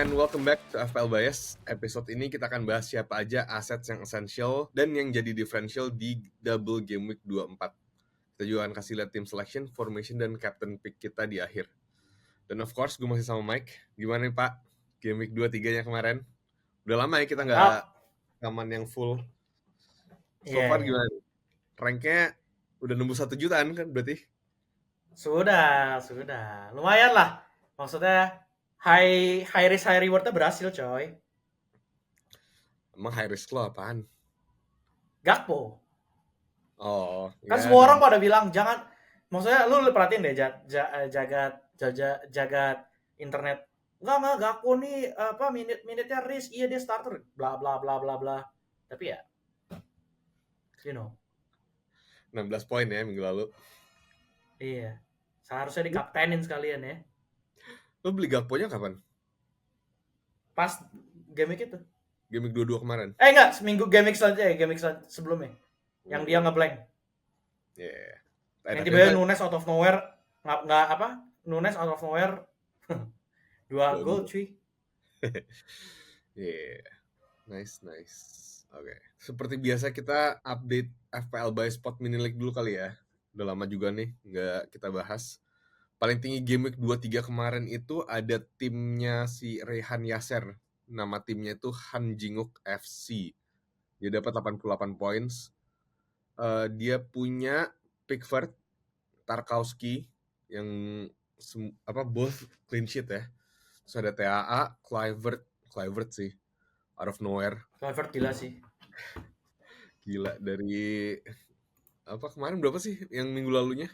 and welcome back to FPL Bias. Episode ini kita akan bahas siapa aja aset yang essential dan yang jadi differential di double game week 24. Kita juga akan kasih lihat team selection, formation, dan captain pick kita di akhir. Dan of course, gue masih sama Mike. Gimana nih Pak, game week 23-nya kemarin? Udah lama ya kita nggak rekaman yang full. So far gimana? Ranknya udah nembus 1 jutaan kan berarti? Sudah. Lumayan lah. Maksudnya high risk high rewardnya berhasil, coy. Emang high risk lo apaan? Gakpo. Oh, Kan ya, semua orang pada bilang jangan. Maksudnya lu perhatiin deh jagat internet. Enggak Gakpo nih minute-nya risk, iya dia starter, bla bla bla bla bla. Tapi ya 16 poin ya minggu lalu. Iya. Seharusnya dikaptenin sekalian ya. Lo beli Gakpo-nya kapan? Pas game week itu. Game week 22 kemarin? Enggak, seminggu game week selanjutnya, game week sebelumnya. Yang dia ngeblank. Yeah. Yang tiba-tiba Nunes out of nowhere, Nunes out of nowhere 2 gol cuy. Yeah. Nice. Oke. Seperti biasa kita update FPL by Spot Mini League dulu kali ya. Udah lama juga nih nggak kita bahas. Paling tinggi game week 23 kemarin itu ada timnya si Rehan Yasser. Nama timnya itu Han Jinguk FC. Dia dapat 88 points. Dia punya Pickford, Tarkowski yang both clean sheet ya. Terus ada TAA, Kluivert sih out of nowhere. Kluivert gila sih. Gila dari kemarin berapa sih yang minggu lalunya?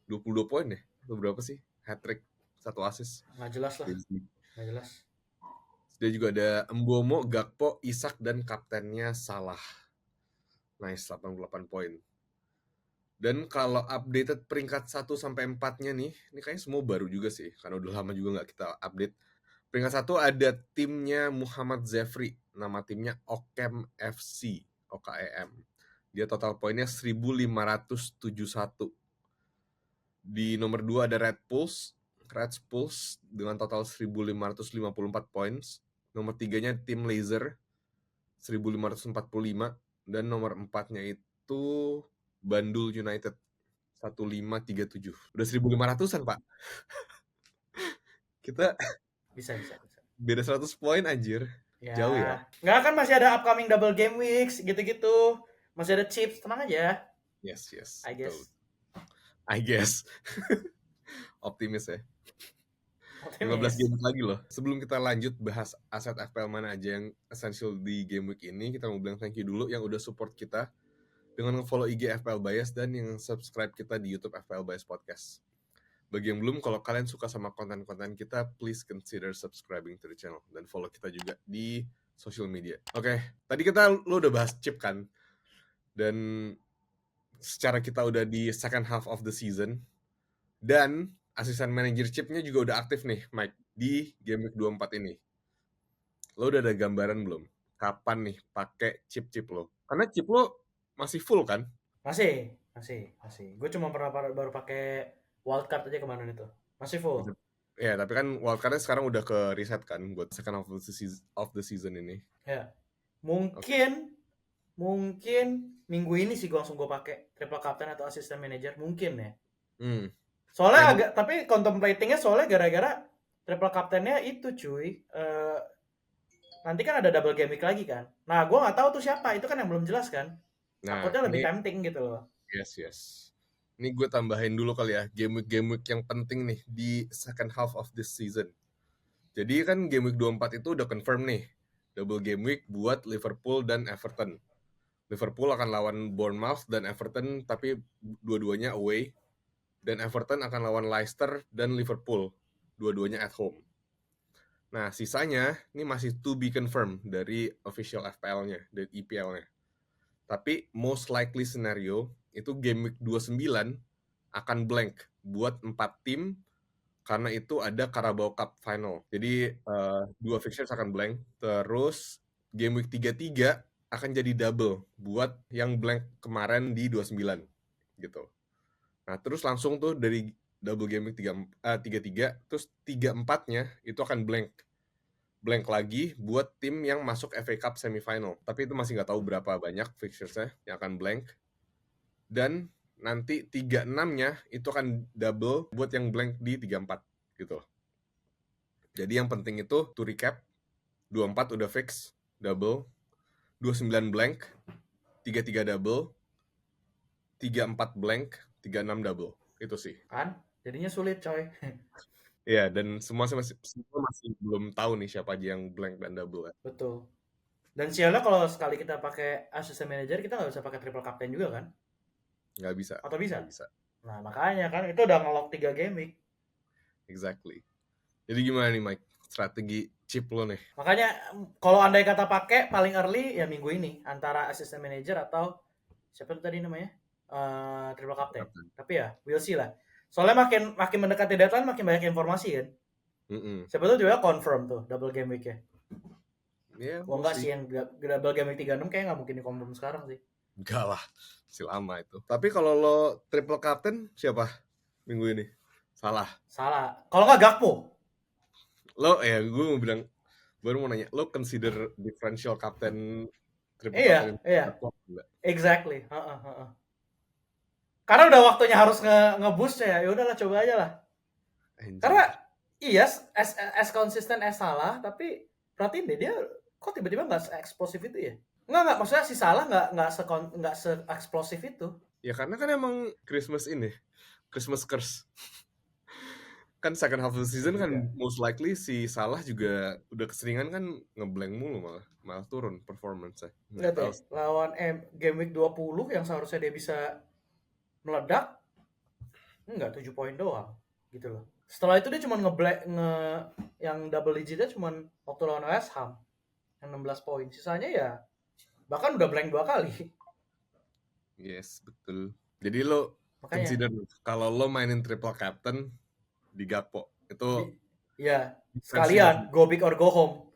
22 poin ya? Atau berapa sih? Hat-trick, 1 assist. Nggak jelas lah. Nggak jelas. Dia juga ada Mbomo, Gakpo, Isak, dan kaptennya Salah. Nice, 88 poin. Dan kalau updated peringkat 1 sampai 4-nya nih, ini kayaknya semua baru juga sih, karena udah lama juga nggak kita update. Peringkat 1 ada timnya Muhammad Zefri, nama timnya Okem FC, OKEM. Dia total poinnya 1571. Di nomor 2 ada Red Pulse dengan total 1554 points. Nomor 3-nya tim Laser 1545 dan nomor 4-nya itu Bandul United 1537. Udah 1500-an, Pak. Kita bisa. Beda 100 poin anjir. Ya. Jauh ya. Nggak, kan masih ada upcoming double game weeks gitu-gitu. Masih ada chips, tenang aja. Yes. I guess. Optimis ya. 15 game lagi loh. Sebelum kita lanjut bahas aset FPL mana aja yang essential di game week ini, kita mau bilang thank you dulu yang udah support kita dengan nge-follow IG FPL Bias dan yang subscribe kita di YouTube FPL Bias Podcast. Bagi yang belum, kalau kalian suka sama konten-konten kita, please consider subscribing to the channel dan follow kita juga di social media. Oke, tadi lo udah bahas chip kan? Dan secara kita udah di second half of the season dan asisten manager chipnya juga udah aktif nih, Mike, di game week 24 ini. Lo udah ada gambaran belum? Kapan nih pakai chip lo? Karena chip lo masih full kan? Masih. Gue cuma baru pakai wildcard aja kemarin itu. Masih full. Ya, tapi kan wildcardnya sekarang udah ke reset kan buat second half of the season ini. Ya. Mungkin minggu ini sih gue langsung pakai triple captain atau assistant manager, mungkin ya. Soalnya tapi contemplatingnya soalnya gara-gara triple captainnya itu cuy. Nanti kan ada double game week lagi kan. Nah, gue nggak tahu tuh siapa, itu kan yang belum jelas kan. Takutnya lebih tempting gitu loh. Yes. Ini gue tambahin dulu kali ya, game week yang penting nih di second half of this season. Jadi kan game week 24 itu udah confirm nih, double game week buat Liverpool dan Everton. Liverpool akan lawan Bournemouth dan Everton, tapi dua-duanya away. Dan Everton akan lawan Leicester dan Liverpool, dua-duanya at home. Nah, sisanya ini masih to be confirmed dari official FPL-nya, dari EPL-nya. Tapi most likely scenario itu game week 29 akan blank buat 4 tim karena itu ada Carabao Cup final. Jadi 2 fixtures akan blank. Terus game week 33 akan jadi double buat yang blank kemarin di 29 gitu. Nah, terus langsung tuh dari double game week 33 terus 34-nya itu akan blank blank lagi buat tim yang masuk FA Cup semifinal. Tapi itu masih nggak tahu berapa banyak fixturesnya yang akan blank. Dan nanti 36-nya itu akan double buat yang blank di 34 gitu. Jadi yang penting itu to recap, 24 udah fix double, 29 blank, 33 double, 34 blank, 36 double. Itu sih. Kan? Jadinya sulit, coy. Iya, dan semua masih belum tahu nih siapa aja yang blank dan double ya. Betul. Dan sialnya kalau sekali kita pakai assistant manager, kita nggak bisa pakai triple captain juga kan? Nggak bisa. Atau bisa? Nggak bisa. Nah, makanya kan itu udah nge-lock 3 game week. Exactly. Jadi gimana nih Mike? Strategi chip lo nih? Makanya kalau andai kata pakai paling early ya minggu ini antara assistant manager atau siapa tuh tadi namanya? Triple captain. Tapi ya, we'll see lah. Soalnya makin mendekati deadline makin banyak informasi kan. Siapa tuh juga confirm tuh double game week ya. Iya, Gua enggak sih yang double game week 36 kayak nggak mungkin di-confirm sekarang sih. Enggak lah, masih lama itu. Tapi kalau lo triple captain siapa minggu ini? Salah. Kalau nggak Gakpo. Lo gue mau bilang, baru mau nanya, lo consider differential captain triple captain? Iya. Exactly. Karena udah waktunya harus nge-boost ya. Ya udahlah coba aja lah. Karena iya as konsisten as Salah, tapi perhatiin deh dia kok tiba-tiba nggak se-eksplosif itu ya? Nggak, maksudnya si Salah nggak se-eksplosif itu. Ya karena kan emang Christmas curse. Kan second half of the season kan most likely si Salah juga udah keseringan kan ngeblank mulu malah turun performance-nya. Nggak tahu. Lawan game week 20 yang seharusnya dia bisa meledak, enggak 7 poin doang gitu loh. Setelah itu dia cuma yang double digitnya cuma waktu lawan West Ham yang 16 poin. Sisanya ya bahkan udah blank 2 kali. Yes, betul. Jadi lo consider kalau lo mainin triple captain di Gakpo itu ya sekalian go big or go home.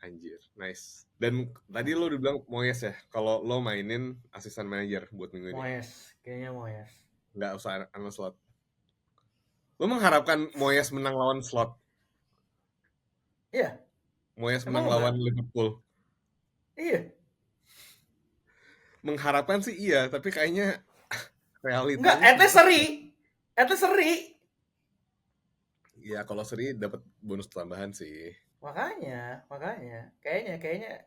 Anjir, nice. Dan tadi lo udah bilang Moyes ya, kalau lo mainin assistant manager buat minggu ini. Kayaknya Moyes. Nggak usah Arne Slot. Lo mengharapkan Moyes menang lawan Slot? Iya. Moyes menang lawan Liverpool? Iya. Mengharapkan sih iya, tapi kayaknya realitanya... Enggak, at least seri. Ya kalau seri dapat bonus tambahan sih. Makanya kayaknya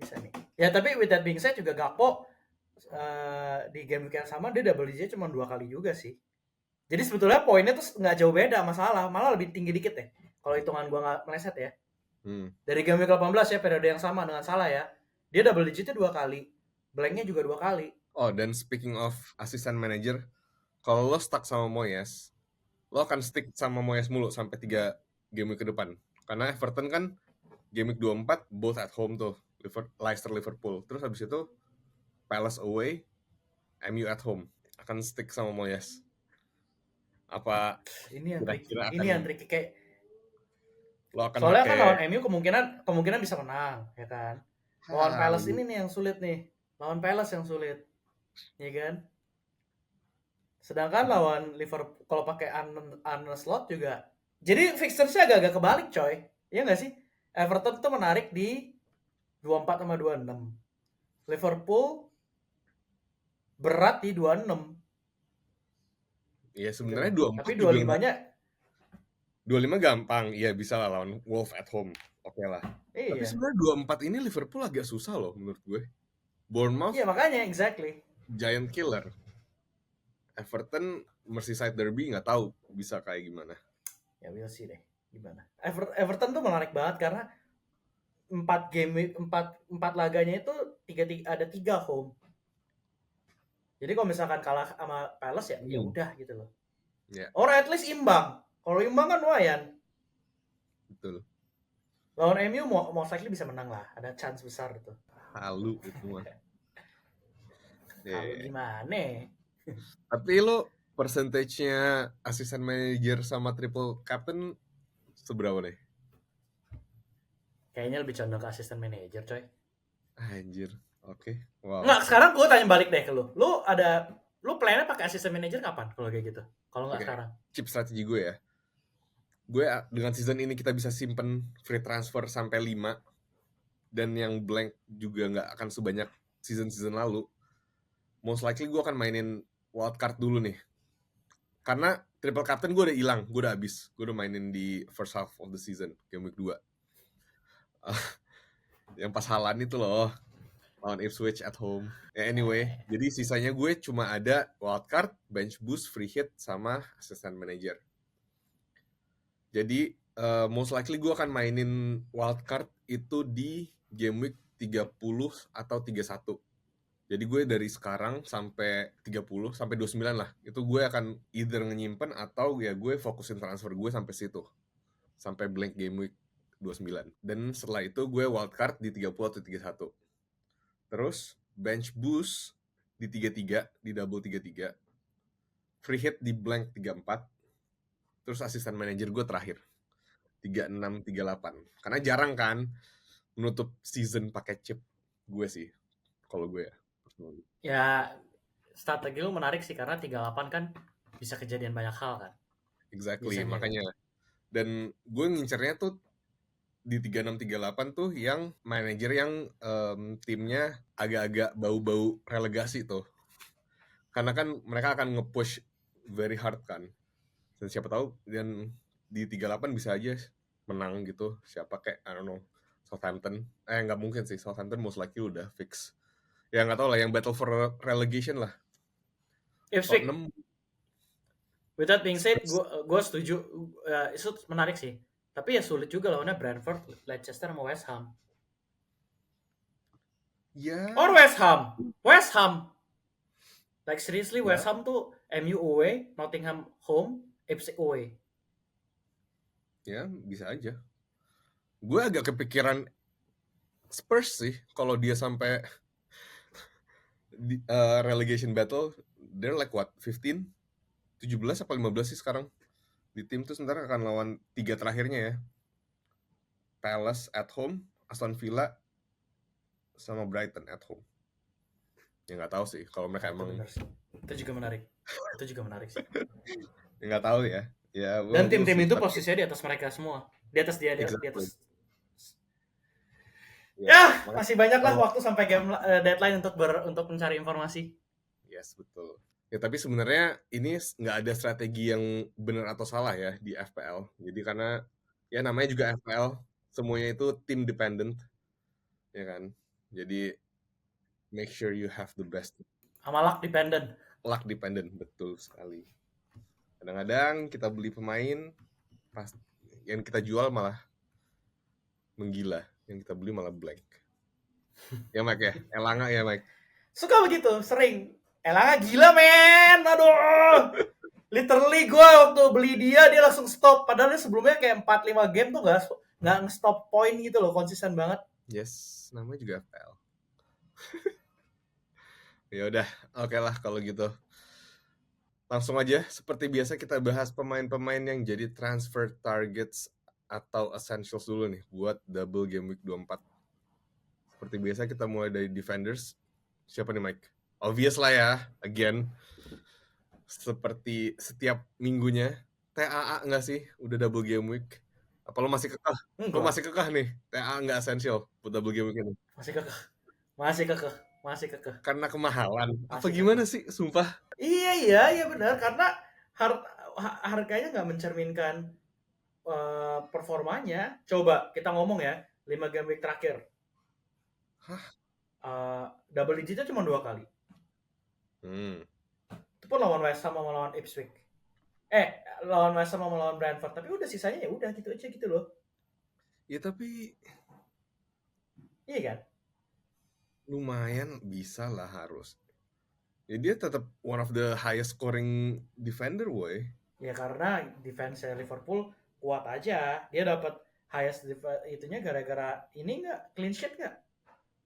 bisa nih. Ya tapi with that being said juga Gakpo di game week yang sama dia double digit cuma 2 kali juga sih. Jadi sebetulnya poinnya tuh nggak jauh beda masalah, malah lebih tinggi dikit deh. Kalau hitungan gua nggak meleset ya. Dari game week 18 ya periode yang sama dengan Salah ya. Dia double digitnya 2 kali. Blanknya juga 2 kali. Oh, dan speaking of assistant manager, kalau lo stuck sama Moyes, lo akan stick sama Moyes mulu sampai 3 game week ke depan. Karena Everton kan game week 24 both at home tuh, Leicester Liverpool. Terus habis itu Palace away, MU at home. Akan stick sama Moyes. Apa ini yang tricky kayak lo akan soalnya kan lawan MU kemungkinan bisa menang, ya kan? Lawan Palace ini nih yang sulit nih. Lawan Palace yang sulit. Ya kan? Sedangkan lawan Liverpool kalau pakai Arne Slot juga. Jadi fixture-nya agak-agak kebalik, coy. Iya nggak sih? Everton tuh menarik di 24 sama 26. Liverpool berat di 26. Iya sebenarnya 24 tapi 25-nya 25 gampang. Iya bisa lah lawan Wolves at home. Oke lah. Iya. Tapi sebenarnya 24 ini Liverpool agak susah loh menurut gue. Bournemouth. Iya makanya exactly. Giant killer. Everton Merseyside Derby nggak tahu bisa kayak gimana. Ya we'll see deh gimana. Everton tuh menarik banget karena 4 laganya itu ada 3 home. Jadi kalau misalkan kalah sama Palace ya udah gitu loh. Yeah. Or at least imbang. Kalau imbang kan lumayan. Betul. Lawan MU most likely bisa menang lah. Ada chance besar itu. Halu itu mah. Halu gimana? Tapi lo percentage-nya assistant manager sama triple captain seberapa deh? Kayaknya lebih condong ke assistant manager, coy. Anjir. Oke. Wow. Nggak, sekarang gue tanya balik deh ke lo. Lu plan-nya pakai assistant manager kapan kalau kayak gitu? Kalau nggak sekarang. Chip strategi gue ya. gue dengan season ini kita bisa simpen free transfer sampai 5 dan yang blank juga nggak akan sebanyak season lalu. Most likely gue akan mainin wildcard dulu nih. Karena triple captain gue udah hilang, gue udah habis. Gue udah mainin di first half of the season, game week 2. Yang pas Haaland itu loh, lawan Ipswich at home. Anyway, jadi sisanya gue cuma ada wildcard, bench boost, free hit, sama assistant manager. Jadi most likely gue akan mainin wildcard itu di game week 30 atau 31. Jadi gue dari sekarang sampai 30 sampai 29 lah. Itu gue akan either nyimpen atau ya gue fokusin transfer gue sampai situ. Sampai blank game week 29. Dan setelah itu gue wildcard di 30 atau 31. Terus bench boost di 33, di double 33. Free hit di blank 34. Terus assistant manager gue terakhir 36, 38. Karena jarang kan menutup season pakai chip gue sih. Kalau gue ya. Ya strategi lu menarik sih karena 38 kan bisa kejadian banyak hal kan. Exactly, Biasanya. makanya. Dan gue ngincernya tuh di 36-38 tuh yang manajer yang timnya agak-agak bau-bau relegasi tuh. Karena kan mereka akan nge-push very hard kan. Dan siapa tahu dan di 38 bisa aja menang gitu. Siapa kayak, I don't know, Southampton. Nggak mungkin sih, Southampton most likely udah fix. Ya nggak tahu lah, yang battle for relegation lah. Ipswich. With that being said, gue setuju. Itu menarik sih. Tapi ya sulit juga lawannya Brentford, Leicester sama West Ham. Yeah. Or West Ham. Like seriously, West Ham tuh MU away, Nottingham home, Ipswich away. Ya, bisa aja. Gue agak kepikiran Spurs sih, kalau dia sampai relegation battle, they're like what, 15? 17 apa 15 sih sekarang? Di tim tuh sebentar akan lawan 3 terakhirnya ya. Palace at home, Aston Villa, sama Brighton at home. Ya nggak tahu sih, kalau mereka emang... Itu juga menarik sih. Ya nggak tahu ya. Dan tim-tim itu posisinya di atas mereka semua. Di atas dia, exactly. Di atas. Ya, masih banyak lah waktu sampai game deadline untuk mencari informasi. Yes, betul. Ya tapi sebenarnya ini nggak ada strategi yang benar atau salah ya di FPL. Jadi karena ya namanya juga FPL, semuanya itu team dependent, ya kan. Jadi make sure you have the best. Sama luck dependent. Luck dependent, betul sekali. Kadang-kadang kita beli pemain, pas yang kita jual malah menggila, yang kita beli malah blank. Ya Mike ya, Elanga ya Mike. Suka begitu, sering. Elanga gila men, aduh. Literally gue waktu beli dia langsung stop. Padahal dia sebelumnya kayak 4-5 game tuh nggak nge-stop point gitu loh, konsisten banget. Yes, namanya juga FPL. Ya udah, oke lah kalau gitu. Langsung aja, seperti biasa kita bahas pemain-pemain yang jadi transfer targets atau essentials dulu nih buat double game week 24. Seperti biasa kita mulai dari defenders. Siapa nih Mike? Obvious lah ya, again. Seperti setiap minggunya. TAA nggak sih? Udah double game week. Apa lo masih kekeh? Lo masih kekeh nih? TAA nggak essential buat double game week ini? Masih kekeh. Karena kemahalan. Apa gimana sih? Sumpah. Iya benar. Karena harganya nggak mencerminkan performanya. Coba kita ngomong ya, 5 game week terakhir. Double digitnya cuma 2 kali. Itu pun lawan West Ham sama lawan Ipswich. Lawan West Ham sama lawan Brentford. Tapi udah sisanya ya udah gitu aja gitu loh. Ya tapi iya kan? Lumayan bisa lah harus. Ya dia tetap one of the highest scoring defender boy. Ya karena defense Liverpool kuat aja. Dia dapat highest itunya gara-gara ini nggak clean sheet nggak?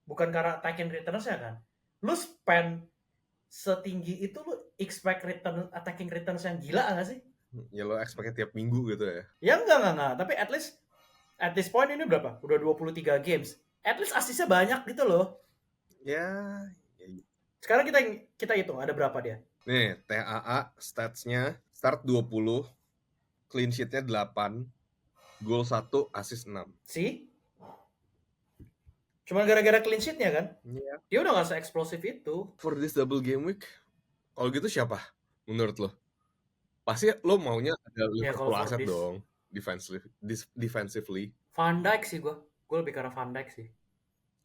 Bukan karena attacking returns ya kan? Lu spend setinggi itu lu expect attacking returns yang gila nggak sih? Ya lo expect tiap minggu gitu ya? Ya enggak. Tapi at least at this point ini berapa? Udah 23 games. At least assist-nya banyak gitu loh. Ya. Sekarang kita hitung ada berapa dia? Nih, TAA stats-nya start 20, clean sheet-nya 8, Gol 1, assist 6. Sih? Cuma gara-gara clean sheet-nya kan? Iya. Dia udah gak se-eksplosif itu. For this double game week, kalau gitu siapa menurut lo? Pasti lo maunya ada Liverpool kalau for asset this. dong, defensively. Van Dijk sih gue lebih karena Van Dijk sih.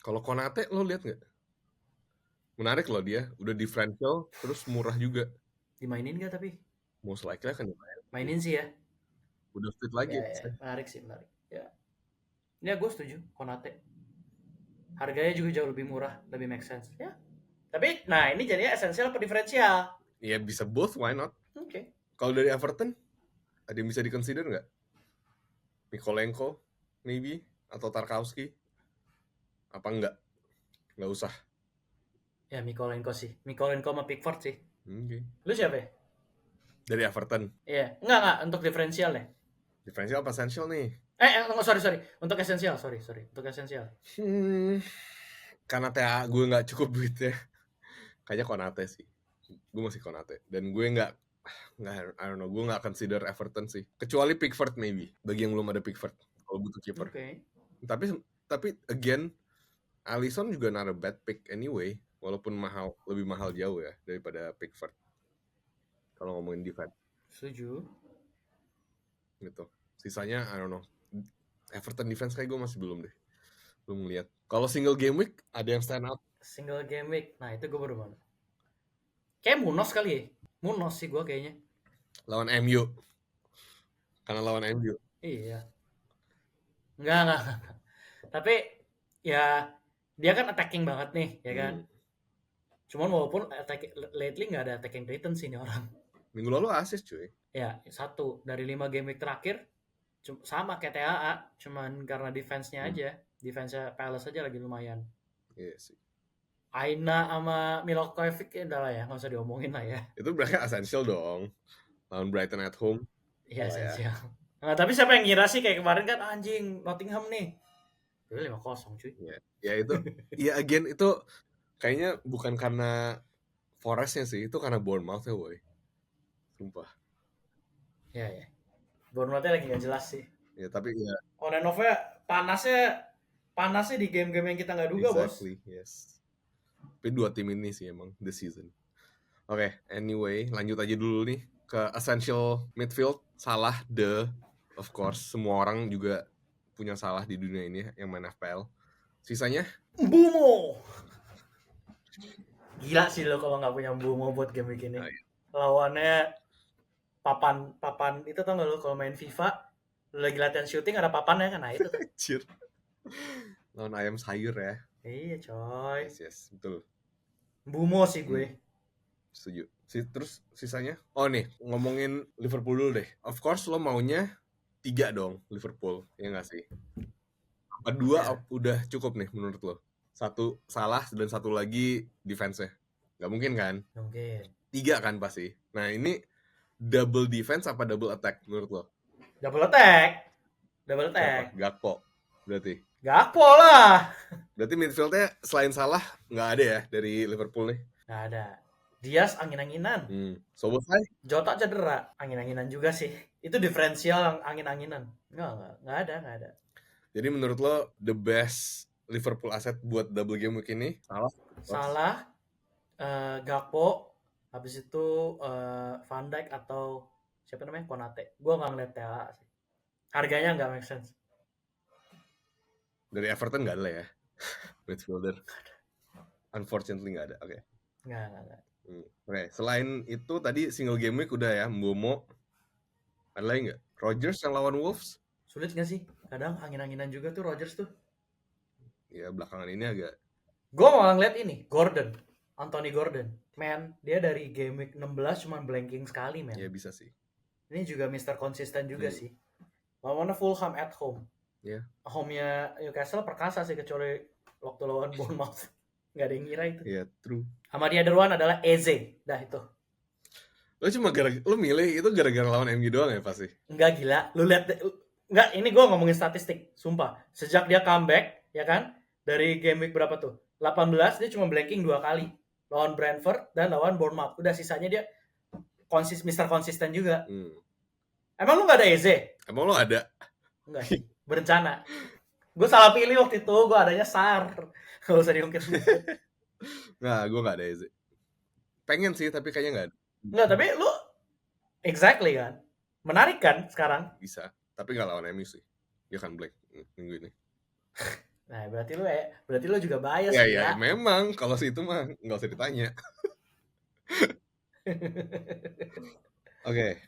Kalau Konate lo lihat nggak? Menarik loh dia, udah differential, terus murah juga. Dimainin nggak tapi? Most likely akan dimainin. Mainin sih ya. Udah fit lagi. Ya, menarik sih, menarik. Ya gue setuju, Konate. Harganya juga jauh lebih murah, lebih make sense. Ya. Tapi, nah ini jadinya esensial apa diferensial? Ya bisa both, why not? Oke. Kalau dari Everton, ada yang bisa di-consider nggak? Mikolenko, maybe? Atau Tarkowski? Apa enggak? Nggak usah. Ya Mikolenko sih. Mikolenko sama Pickford sih. Okay. Lu siapa ya? Dari Everton? Iya. Enggak. Untuk diferensial ya? Diferensial apa essential nih? Sorry. Untuk esensial, sorry. Untuk esensial. Karena gue nggak cukup duit ya. Kayaknya Konate sih. Gue masih Konate. Dan gue nggak, I don't know, gue nggak consider Everton sih. Kecuali Pickford maybe. Bagi yang belum ada Pickford. Kalau butuh keeper. Okay. Tapi again, Alisson juga not a bad pick anyway. Walaupun lebih mahal jauh ya daripada Pickford. Kalau ngomongin defense. Setuju. Gitu. Sisanya, I don't know. Everton defense kayak gue masih belum deh. Belum lihat. Kalau single game week, ada yang stand out? Single game week, nah itu gue baru mana? Kayak Munos kali ya. Munos sih gue kayaknya. Lawan MU. Karena lawan MU. Iya. Enggak. Tapi ya dia kan attacking banget nih, ya kan? Cuman walaupun lately nggak ada attacking return sih nih orang. Minggu lalu assist cuy. Ya, 1 dari 5 game week terakhir sama kayak TAA, cuman karena defense-nya aja. Defense-nya Palace aja lagi lumayan. Iya sih. Aina sama Milokovic ya udah lah ya, nggak usah diomongin lah ya. Itu berarti essential dong. Lawan Brighton at home. Iya, essential. Nah, tapi siapa yang ngira sih kayak kemarin kan anjing Nottingham nih. Itu 5-0 cuy. Ya itu. Ya again itu kayaknya bukan karena Forest-nya sih, itu karena Bournemouth ya boy. Sumpah. Ya. Bournemouth-nya lagi gak jelas sih. Ya tapi ya. On-and-off-nya panasnya di game-game yang kita nggak duga, exactly, bos. Yes. Tapi 2 tim ini sih emang this season. Oke, anyway, lanjut aja dulu nih ke essential midfield. Salah, of course, semua orang juga punya Salah di dunia ini yang main FPL. Sisanya? Mbumo. Gila sih lo kalau nggak punya Mbumo buat game week ini. Oh, iya. Lawannya papan itu tau nggak lo kalau main FIFA lo lagi latihan shooting ada papannya kan, nah itu tuh. Anjir. Lawan ayam sayur ya. Iya coy. Yes, betul. Mbumo sih gue. Setuju. Terus sisanya? Oh nih, ngomongin Liverpool dulu deh. Of course lo maunya 3 dong Liverpool, ya nggak sih? 2 udah cukup nih menurut lo? 1 Salah dan 1 lagi defense-nya. Nggak mungkin kan? Mungkin. 3 kan pasti. Nah ini double defense apa double attack menurut lo? Double attack. Gakpo berarti? Gakpo lah. Berarti midfieldnya selain Salah nggak ada ya dari Liverpool nih? Nggak ada. Diaz angin-anginan. Szoboszlai? Jota cedera, angin-anginan juga sih. Itu diferensial angin-anginan. Nggak ada. Jadi menurut lo the best Liverpool asset buat double game week ini? Salah, Gakpo, habis itu Van Dijk atau siapa namanya? Konate. Gue nggak ngeliat TAA sih. Harganya nggak make sense. Dari Everton nggak ada ya? Midfielder? Unfortunately nggak ada, oke. Nggak. Oke, selain itu tadi single game week udah ya, Mbomo. Ada lagi nggak? Rodgers yang lawan Wolves? Sulit nggak sih? Kadang angin-anginan juga tuh Rodgers tuh. Ya belakangan ini agak. Gue mau ngeliat ini, Anthony Gordon. Man, dia dari game week 16 cuma blanking sekali, man. Ya bisa sih. Ini juga Mr. Konsisten juga sih. Lawannya Fulham at home. Yeah. Home-nya Newcastle perkasa sih kecuali waktu lawan Bournemouth. Nggak ada yang ngira itu. Iya, true. Sama the other one adalah Eze. Dah itu. Lo milih itu gara-gara lawan MU doang ya pasti? Enggak gila. Lu lihat. Enggak, ini gue ngomongin statistik. Sumpah. Sejak dia comeback, ya kan? Dari game week berapa tuh? 18, dia cuma blanking 2 kali. Lawan Brentford dan lawan Bournemouth. Udah sisanya dia Mr. Konsisten juga. Emang lu nggak ada Eze? Emang lo ada? Enggak sih, berencana. Gue salah pilih waktu itu, gue adanya SAR. Gak usah diungkit-ungkit. Nah, gue gak ada Eze. Pengen sih, tapi kayaknya gak ada. Enggak, tapi lu exactly kan. Menarik kan sekarang? Bisa, tapi gak lawan MU sih. Dia kan black minggu ini. Nah, berarti lu juga bias Ya, ya. memang. Kalau situ mah gak usah ditanya. Oke.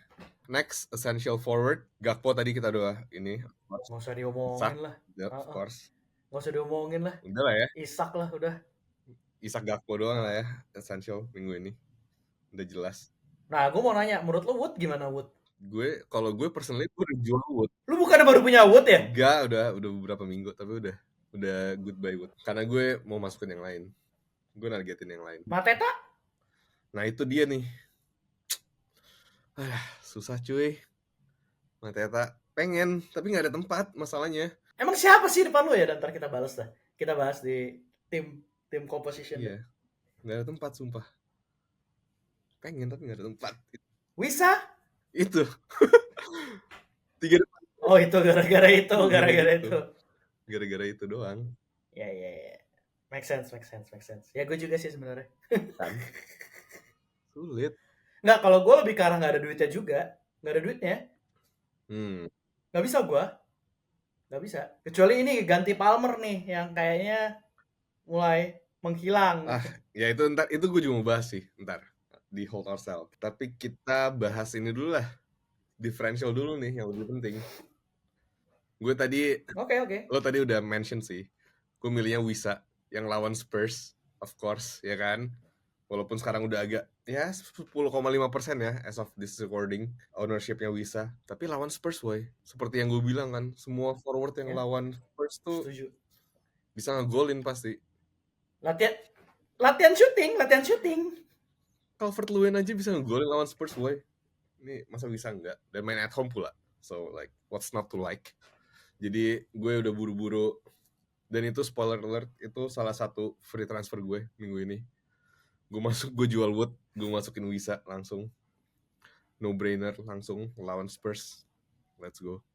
Next, essential forward. Gakpo tadi kita udah ini. Gak usah diomongin lah. Of course. Gak usah diomongin lah. Udah lah ya. Isak lah udah. Isak Gakpo doang lah ya. Essential minggu ini. Udah jelas. Nah, gue mau nanya, menurut lu Wood gimana Wood? Kalau gue personally gue udah jual Wood. Lu bukannya baru punya Wood ya? Enggak, udah beberapa minggu, tapi udah goodbye Wood. Karena gue mau masukin yang lain. Gue nargetin yang lain. Mateta? Nah itu dia nih. Susah cuy. Mateta pengen, tapi nggak ada tempat masalahnya. Emang siapa sih depan lu ya? Dan ntar kita balas dah. Kita bahas di tim composition. Iya, nggak ada tempat sumpah. Pengen tapi nggak ada tempat. Wisa? Itu. 3 depan. Oh itu gara-gara itu. Gara-gara itu doang. Ya. Make sense. Ya gue juga sih sebenarnya. Sulit. Nggak, kalau gue lebih ke arah nggak ada duitnya juga. Nggak ada duitnya. Nggak bisa gue. Nggak bisa. Kecuali ini ganti Palmer nih, yang kayaknya mulai menghilang. Ya itu gue juga mau bahas sih, ntar. Di hold ourselves. Tapi kita bahas ini dulu lah. Differential dulu nih, yang lebih penting. Gue tadi... Oke. Lo tadi udah mention sih. Gue milihnya Wisa. Yang lawan Spurs, of course, ya kan? Walaupun sekarang udah agak, ya 10,5% ya, as of this recording, ownership-nya Wisa. Tapi lawan Spurs, woy. Seperti yang gue bilang kan, semua forward yang lawan Spurs tuh setuju. Bisa ngegolin pasti. Latihan shooting. Calvert-Lewin aja bisa ngegolin lawan Spurs, woy. Ini masa bisa enggak? Dan main at home pula. So, like, what's not to like? Jadi, gue udah buru-buru. Dan itu, spoiler alert, itu salah satu free transfer gue minggu ini. Gue jual Wood, gue masukin Wisa langsung. No brainer langsung lawan Spurs. Let's go.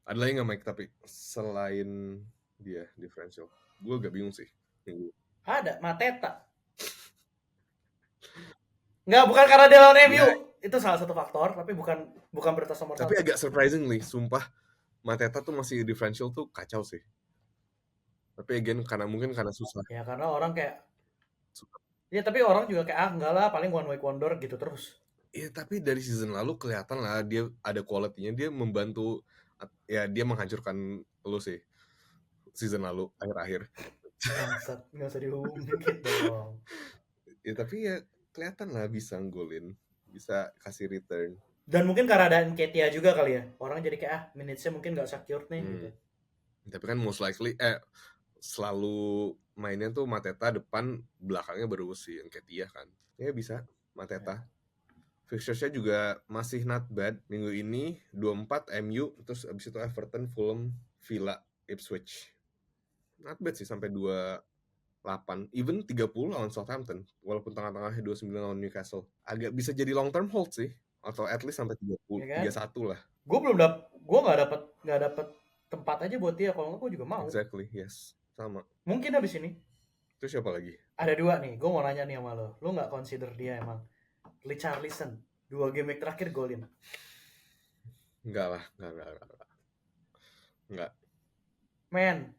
Ada lagi nggak Mike tapi selain dia differential? Gue agak bingung sih. Ada Mateta. Nggak, bukan karena dia lawan MU. Itu salah satu faktor, tapi bukan prioritas nomor satu. Tapi agak surprisingly, sumpah Mateta tuh masih differential tuh kacau sih. Tapi again karena susah. Ya karena orang kayak ya tapi orang juga kayak enggak lah, paling one week wonder gitu terus. Iya, tapi dari season lalu kelihatan lah dia ada quality-nya, dia membantu, ya dia menghancurkan lo sih season lalu akhir-akhir. Nggak usah diungkit dong. Ya tapi ya kelihatan lah bisa golin, bisa kasih return. Dan mungkin karena ada Nketiah juga kali ya, orang jadi kayak minutes-nya mungkin nggak secure nih gitu. Tapi kan most likely selalu mainnya tuh Mateta depan, belakangnya baru si Nketiah kan. Ya bisa Mateta. Fixtures-nya juga masih not bad minggu ini. 24 MU, terus abis itu Everton, Fulham, Villa, Ipswich. Not bad sih sampai 28. Even 30 lawan Southampton. Walaupun tengah-tengahnya 29 lawan Newcastle. Agak bisa jadi long term hold sih. Atau at least sampai 30, ya kan? 31 lah. Gue nggak dapet tempat aja buat dia. Kalau nggak gue juga mau. Exactly, yes. Sama. Mungkin habis ini. Terus siapa lagi? Ada 2 nih. Gue mau nanya nih sama lo. Lo nggak consider dia emang Richarlison 2 game terakhir golin? Enggak lah, enggak. Men,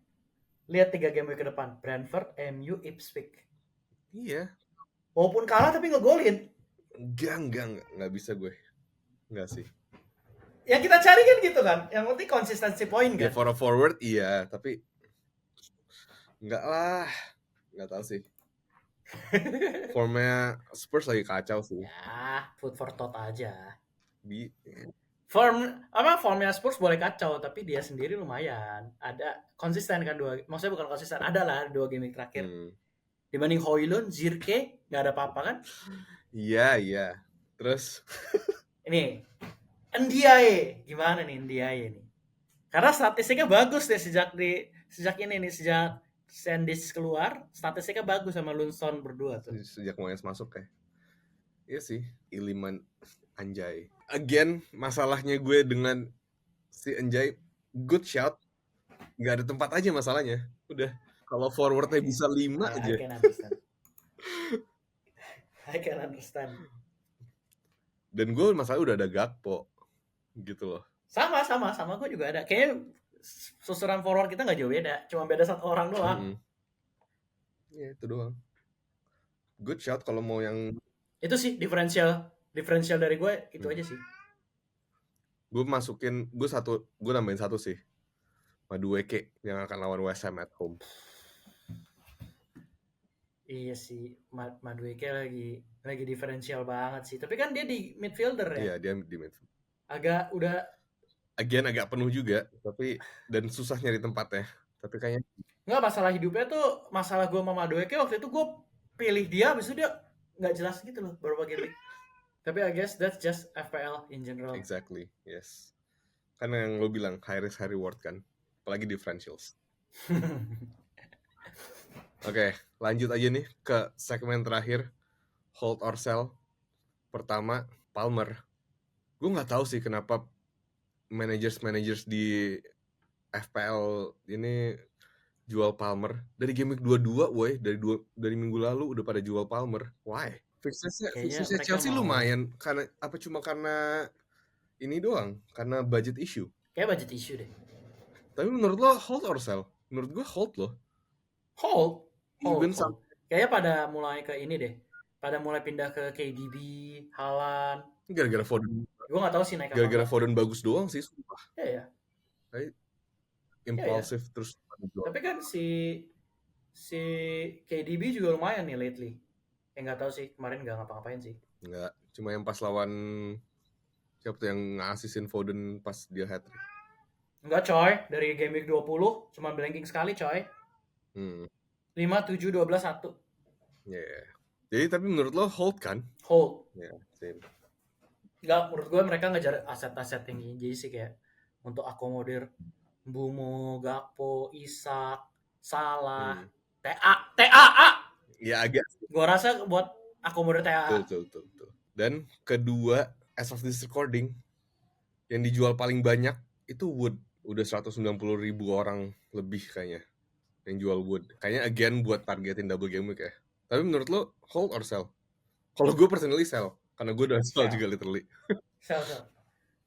lihat 3 game ke depan. Brentford, MU, Ipswich. Iya. Walaupun kalah tapi ngegolin. Enggak bisa gue. Enggak sih. Yang kita cari kan gitu kan. Yang penting konsistensi poin kan. Ya for a forward iya, tapi enggak lah. Enggak tahu sih. Formnya Spurs lagi kacau sih. Ya, food for thought aja. Formnya Spurs boleh kacau, tapi dia sendiri lumayan. Ada konsisten kan maksudnya bukan konsisten, ada lah 2 game terakhir. Dibanding Højlund, Zirke, nggak ada apa-apa kan? Iya. Terus ini Ndiaye, gimana nih Ndiaye nih? Karena statistiknya bagus deh sejak Sandis keluar, statistiknya bagus sama Lunson berdua tuh. Sejak Moyes masuk kayak. Iya sih, Iliman Anjay. Again, masalahnya gue dengan si Anjay good shout, nggak ada tempat aja masalahnya. Udah, kalau forwardnya bisa 5 aja. I can understand. I can understand. Dan gue masalah udah ada Gakpo gitu loh. Sama gue juga ada. Kayaknya susunan forward kita nggak jauh beda, cuma beda 1 orang doang. Ya itu doang. Good shot kalau mau yang itu sih diferensial dari gue itu aja sih. Gue nambahin 1 sih. Madueke yang akan lawan West Ham at home. Iya sih, Madueke lagi diferensial banget sih. Tapi kan dia di midfielder ya. Iya, dia di midfield. Agak penuh juga, tapi dan susah nyari tempatnya. Tapi kayaknya nggak, masalah hidupnya tuh, masalah gue sama Madueke waktu itu gue pilih dia, habis itu dia nggak jelas gitu loh beberapa game. Tapi I guess that's just FPL in general. Exactly, yes. Kan yang lo bilang high risk high reward kan, apalagi differentials. Oke, lanjut aja nih ke segmen terakhir, hold or sell. Pertama, Palmer. Gue nggak tahu sih kenapa managers di FPL ini jual Palmer. Dari game week 22, woy, dari minggu lalu udah pada jual Palmer. Why? Fixtures Chelsea lumayan, cuma karena ini doang, karena budget issue. Kayak budget issue deh. Tapi menurut lo hold or sell? Menurut gue hold loh. Hold. Kayaknya pada mulai ke ini deh. Pada mulai pindah ke KDB, Haaland. Gara-gara Foden. Gue gak tahu sih naik apa. Gara-gara Foden bagus doang sih, sumpah. Iya. Impulsif terus. Tapi kan si KDB juga lumayan nih lately. Nggak tahu sih, kemarin nggak ngapa-ngapain sih. Nggak, cuma yang pas lawan siapa tuh yang ngasisin Foden pas dia hat-trick. Enggak coy, dari game week 20 cuma blanking sekali coy. 5, 7, 12, 1. Yeah. Jadi tapi menurut lo hold kan? Hold. Yeah, same. Enggak, menurut gue mereka ngejar aset-aset tinggi. Jadi sih kayak untuk akomodir Mbumo, Gakpo, Isak, Salah, TAA. Ya agak. Gue rasa buat akomodir TAA. Betul. Dan kedua, as of this recording, yang dijual paling banyak itu Wood. Udah 190,000 orang lebih kayaknya yang jual Wood. Kayaknya again buat targetin double game week ya. Tapi menurut lo hold or sell? Kalau gue personally sell, karena gue udah sell juga literally. Sell.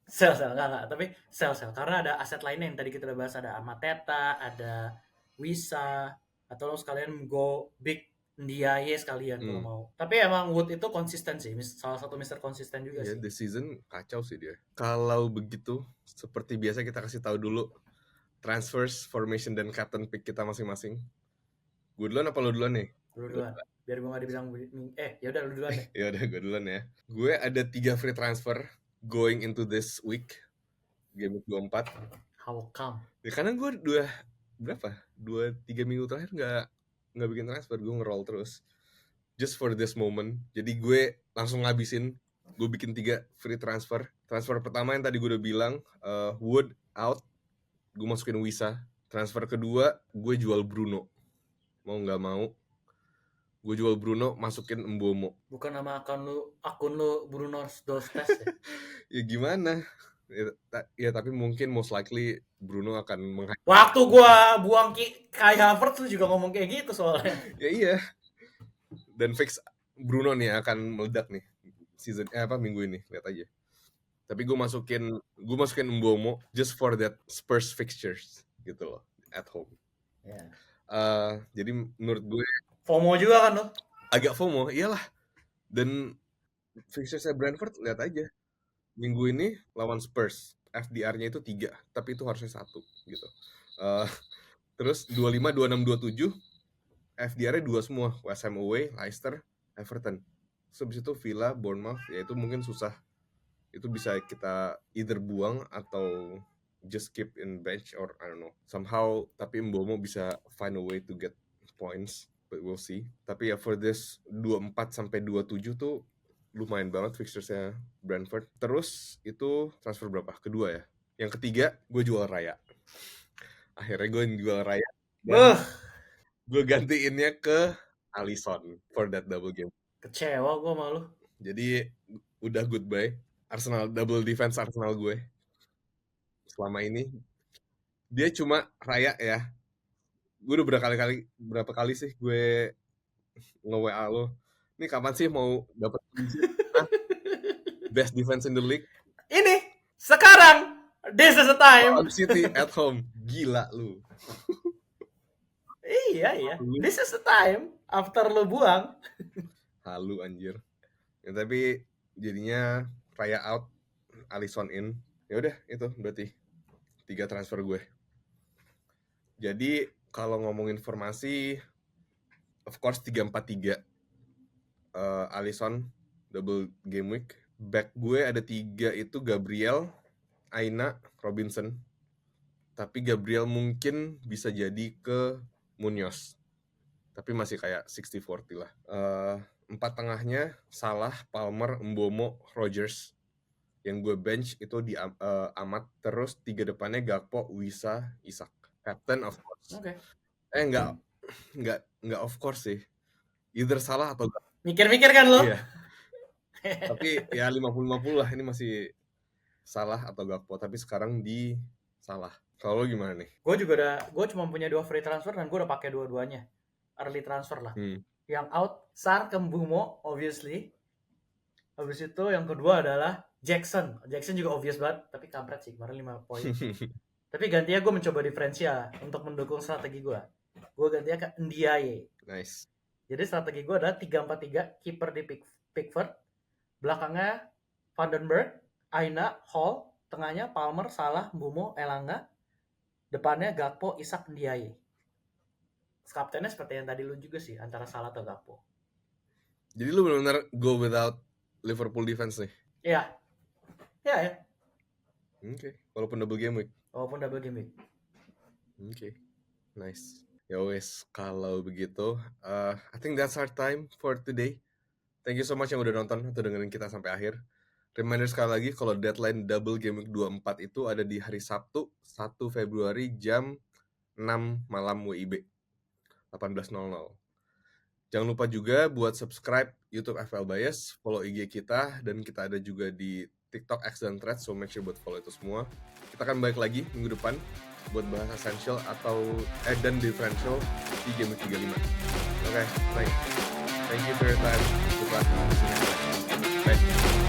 Enggak. Tapi sell. Karena ada aset lainnya yang tadi kita udah bahas. Ada Amateta, ada Wisa, atau lo sekalian go big Ndiaye sekalian kalau mau. Tapi emang Wood itu konsisten sih. Salah satu Mr. Konsisten juga sih. This season kacau sih dia. Kalau begitu, seperti biasa kita kasih tahu dulu transfers, formation, dan captain pick kita masing-masing. Gue duluan apa lo duluan nih? Lu duluan. Biar gue gak dibilang yaudah lu duluan deh. Yaudah gue duluan ya. Gue ada 3 free transfer going into this week, game week 24. How come? Ya, karena gue 2-3 minggu terakhir nggak bikin transfer, gue nge-roll terus just for this moment. Jadi gue langsung ngabisin, gue bikin 3 free transfer. Transfer pertama yang tadi gue udah bilang, Wood out, gue masukin Wisa. Transfer kedua, gue jual Bruno. Mau nggak mau, gue jual Bruno, masukin Mbomo. Bukan nama akun lu Bruno Dostes ya? Ya gimana? Ya tapi mungkin most likely Bruno akan waktu gua buang Kai Havertz lu juga ngomong kayak gitu soalnya. Ya iya. Dan fix Bruno nih akan meledak nih minggu ini, lihat aja. Tapi gue masukin Mbomo just for that Spurs fixtures gitu loh, at home. Jadi menurut gue FOMO juga kan lo? Agak FOMO, iyalah. Dan fixturesnya Brentford, lihat aja. Minggu ini lawan Spurs, FDR-nya itu 3, tapi itu harusnya 1 gitu. Terus 25, 26, 27, FDR-nya 2 semua. West Ham away, Leicester, Everton. Habis itu Villa, Bournemouth, ya itu mungkin susah. Itu bisa kita either buang atau just keep in bench or I don't know. Somehow, tapi Mbomo bisa find a way to get points, but we'll see. Tapi ya for this 24 sampai 27 tuh lumayan banget fixturesnya Brentford. Terus itu transfer berapa? Kedua ya. Yang ketiga, gue jual Raya. Akhirnya gue jual Raya. Gue gantiinnya ke Alisson for that double game. Kecewa gue malu. Jadi udah goodbye. Arsenal, double defense Arsenal gue selama ini. Dia cuma Raya ya. Gue udah berapa kali sih gue nge-WA lo. Ini kapan sih mau dapat best defense in the league? Ini sekarang, this is the time. City at home, gila lu. Iya. This is the time after lo buang. Halu anjir. Ya, tapi jadinya Raya out, Alisson in. Ya udah itu berarti 3 transfer gue. Jadi kalau ngomongin formasi, of course 3-4-3. Alisson double game week. Back gue ada 3 itu Gabriel, Aina, Robinson. Tapi Gabriel mungkin bisa jadi ke Munoz. Tapi masih kayak 60-40 lah. 4 tengahnya Salah, Palmer, Mbomo, Rogers. Yang gue bench itu di Amat. Terus 3 depannya Gakpo, Wisa, Isak. Captain of course. Oke. Enggak of course sih. Either Salah atau Gakpo. Mikir-mikir kan lo? Iya. Tapi ya 50-50 lah. Ini masih Salah atau Gakpo. Tapi sekarang di Salah. Kalau lo gimana nih? Gue cuma punya 2 free transfer dan gue udah pakai dua-duanya. Early transfer lah. Yang out Sar ke Mbumo obviously. Habis itu yang kedua adalah Jackson juga obvious banget, tapi kampret sih kemarin 5 poin. Tapi gantinya gue mencoba diferensial untuk mendukung strategi gue. Gue gantinya ke Ndiaye. Nice. Jadi strategi gue adalah 3-4-3, kiper di Pickford, belakangnya Vandenberg, Aina, Hall, tengahnya Palmer, Salah, Mbumo, Elanga, depannya Gakpo, Isak, Ndiaye. Kaptennya seperti yang tadi lu juga sih, antara Salah atau Gakpo. Jadi lu benar-benar go without Liverpool defense nih? Iya. Oke. Walaupun double game week? Walaupun double game week. Oke. Nice. Ya wes, kalau begitu, I think that's our time for today. Thank you so much yang udah nonton atau dengerin kita sampai akhir. Reminder sekali lagi, kalau deadline double game week 24 itu ada di hari Sabtu, 1 Februari jam 6 malam WIB. 18.00. Jangan lupa juga buat subscribe YouTube FPL Bias, follow IG kita, dan kita ada juga di TikTok, X, dan Threads, so make sure buat follow itu semua. Kita akan balik lagi minggu depan buat bahas essential atau dan differential di game week 35. Oke, thank you for your time. Goodbye. Bye.